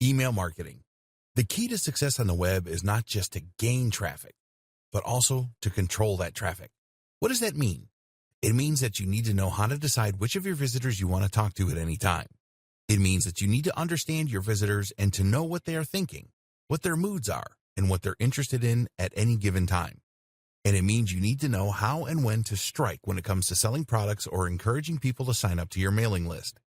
Email marketing. The key to success on the web is not just to gain traffic, but also to control that traffic. What does that mean? It means that you need to know how to decide which of your visitors you want to talk to at any time. It means that you need to understand your visitors and to know what they are thinking, what their moods are, and what they're interested in at any given time. And it means you need to know how and when to strike when it comes to selling products or encouraging people to sign up to your mailing list.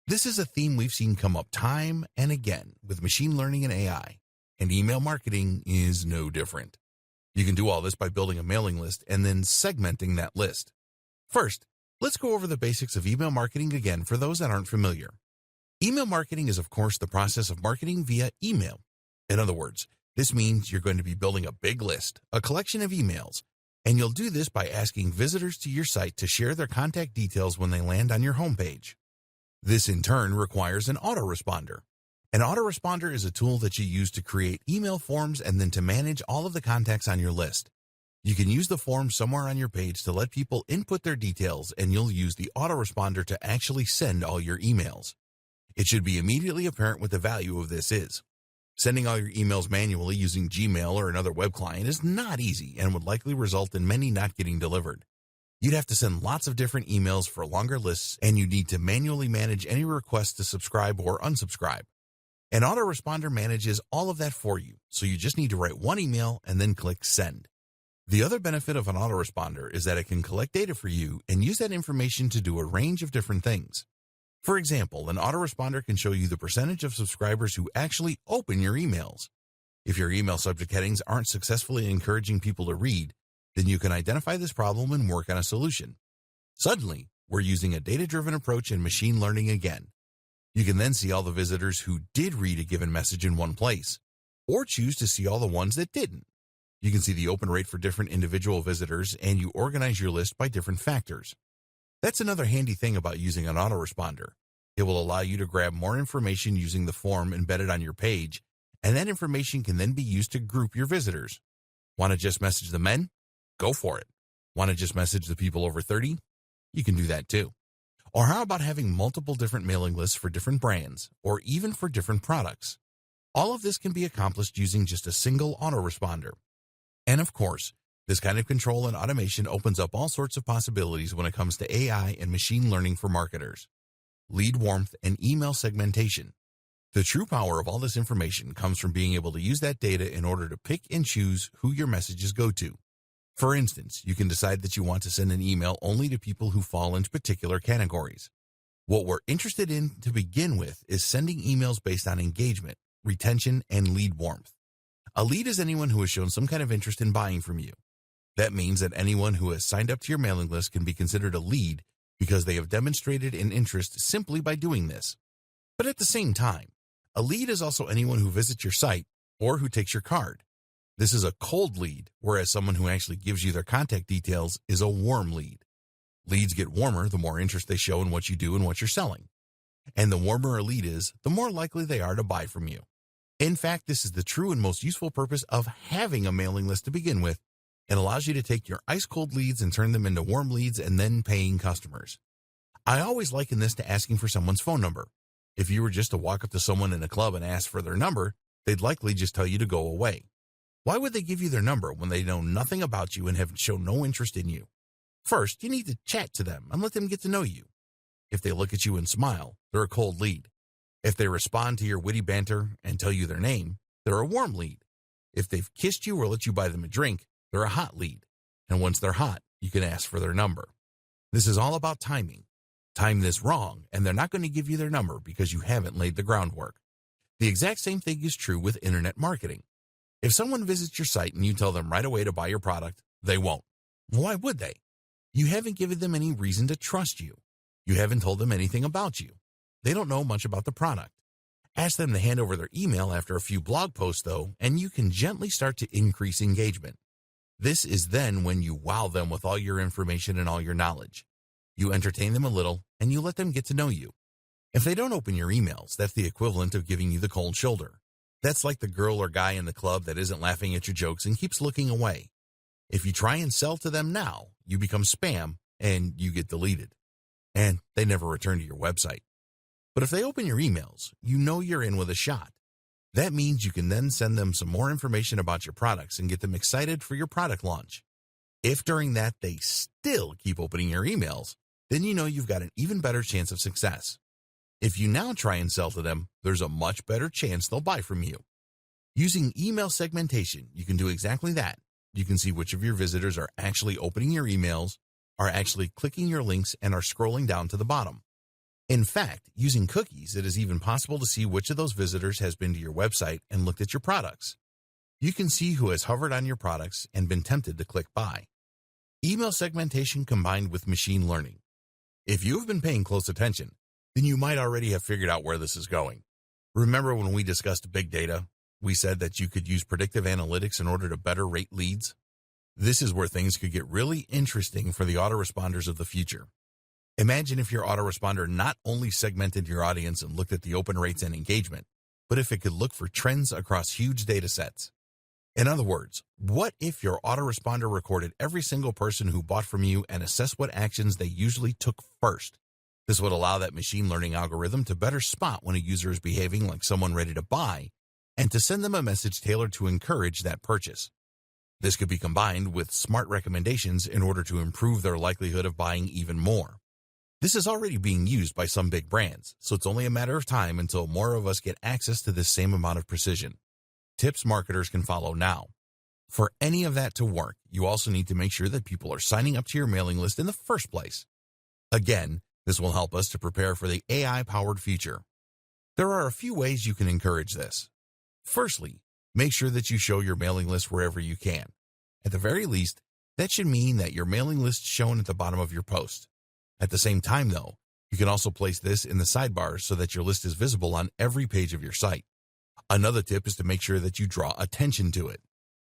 This is a theme we've seen come up time and again with machine learning and AI, and email marketing is no different. You can do all this by building a mailing list and then segmenting that list. First, let's go over the basics of email marketing again for those that aren't familiar. Email marketing is, of course, the process of marketing via email. In other words, this means you're going to be building a big list, a collection of emails, and you'll do this by asking visitors to your site to share their contact details when they land on your homepage. This, in turn, requires an autoresponder. An autoresponder is a tool that you use to create email forms and then to manage all of the contacts on your list. You can use the form somewhere on your page to let people input their details, and you'll use the autoresponder to actually send all your emails. It should be immediately apparent what the value of this is. Sending all your emails manually using Gmail or another web client is not easy and would likely result in many not getting delivered. You'd have to send lots of different emails for longer lists, and you'd need to manually manage any requests to subscribe or unsubscribe. An autoresponder manages all of that for you, so you just need to write one email and then click send. The other benefit of an autoresponder is that it can collect data for you and use that information to do a range of different things. For example, an autoresponder can show you the percentage of subscribers who actually open your emails. If your email subject headings aren't successfully encouraging people to read, then you can identify this problem and work on a solution. Suddenly, we're using a data-driven approach in machine learning again. You can then see all the visitors who did read a given message in one place, or choose to see all the ones that didn't. You can see the open rate for different individual visitors, and you organize your list by different factors. That's another handy thing about using an autoresponder. It will allow you to grab more information using the form embedded on your page, and that information can then be used to group your visitors. Want to just message the men? Go for it. Want to just message the people over 30? You can do that too. Or how about having multiple different mailing lists for different brands, or even for different products? All of this can be accomplished using just a single autoresponder. And of course, this kind of control and automation opens up all sorts of possibilities when it comes to AI and machine learning for marketers. Lead warmth and email segmentation. The true power of all this information comes from being able to use that data in order to pick and choose who your messages go to. For instance, you can decide that you want to send an email only to people who fall into particular categories. What we're interested in to begin with is sending emails based on engagement, retention, and lead warmth. A lead is anyone who has shown some kind of interest in buying from you. That means that anyone who has signed up to your mailing list can be considered a lead because they have demonstrated an interest simply by doing this. But at the same time, a lead is also anyone who visits your site or who takes your card. This is a cold lead, whereas someone who actually gives you their contact details is a warm lead. Leads get warmer the more interest they show in what you do and what you're selling. And the warmer a lead is, the more likely they are to buy from you. In fact, this is the true and most useful purpose of having a mailing list to begin with. It allows you to take your ice-cold leads and turn them into warm leads and then paying customers. I always liken this to asking for someone's phone number. If you were just to walk up to someone in a club and ask for their number, they'd likely just tell you to go away. Why would they give you their number when they know nothing about you and have shown no interest in you? First, you need to chat to them and let them get to know you. If they look at you and smile, they're a cold lead. If they respond to your witty banter and tell you their name, they're a warm lead. If they've kissed you or let you buy them a drink, they're a hot lead. And once they're hot, you can ask for their number. This is all about timing. Time this wrong, and they're not going to give you their number because you haven't laid the groundwork. The exact same thing is true with internet marketing. If someone visits your site and you tell them right away to buy your product, they won't. Why would they? You haven't given them any reason to trust you. You haven't told them anything about you. They don't know much about the product. Ask them to hand over their email after a few blog posts, though, and you can gently start to increase engagement. This is then when you wow them with all your information and all your knowledge. You entertain them a little, and you let them get to know you. If they don't open your emails, that's the equivalent of giving you the cold shoulder. That's like the girl or guy in the club that isn't laughing at your jokes and keeps looking away. If you try and sell to them now, you become spam and you get deleted. And they never return to your website. But if they open your emails, you know you're in with a shot. That means you can then send them some more information about your products and get them excited for your product launch. If during that they still keep opening your emails, then you know you've got an even better chance of success. If you now try and sell to them, there's a much better chance they'll buy from you. Using email segmentation, you can do exactly that. You can see which of your visitors are actually opening your emails, are actually clicking your links, and are scrolling down to the bottom. In fact, using cookies, it is even possible to see which of those visitors has been to your website and looked at your products. You can see who has hovered on your products and been tempted to click buy. Email segmentation combined with machine learning. If you have been paying close attention, then you might already have figured out where this is going. Remember when we discussed big data? We said that you could use predictive analytics in order to better rate leads. This is where things could get really interesting for the autoresponders of the future. Imagine if your autoresponder not only segmented your audience and looked at the open rates and engagement, but if it could look for trends across huge data sets. In other words, what if your autoresponder recorded every single person who bought from you and assessed what actions they usually took first? This would allow that machine learning algorithm to better spot when a user is behaving like someone ready to buy and to send them a message tailored to encourage that purchase. This could be combined with smart recommendations in order to improve their likelihood of buying even more. This is already being used by some big brands, so it's only a matter of time until more of us get access to this same amount of precision. Tips marketers can follow now. For any of that to work, you also need to make sure that people are signing up to your mailing list in the first place. Again, this will help us to prepare for the AI-powered future. There are a few ways you can encourage this. Firstly, make sure that you show your mailing list wherever you can. At the very least, that should mean that your mailing list is shown at the bottom of your post. At the same time, though, you can also place this in the sidebar so that your list is visible on every page of your site. Another tip is to make sure that you draw attention to it.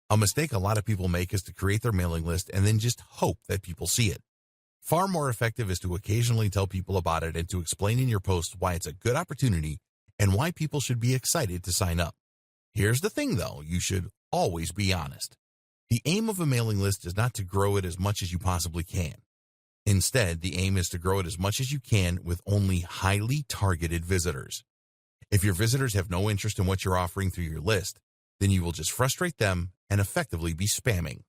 A mistake a lot of people make is to create their mailing list and then just hope that people see it. Far more effective is to occasionally tell people about it and to explain in your post why it's a good opportunity and why people should be excited to sign up. Here's the thing, though, you should always be honest. The aim of a mailing list is not to grow it as much as you possibly can. Instead, the aim is to grow it as much as you can with only highly targeted visitors. If your visitors have no interest in what you're offering through your list, then you will just frustrate them and effectively be spamming.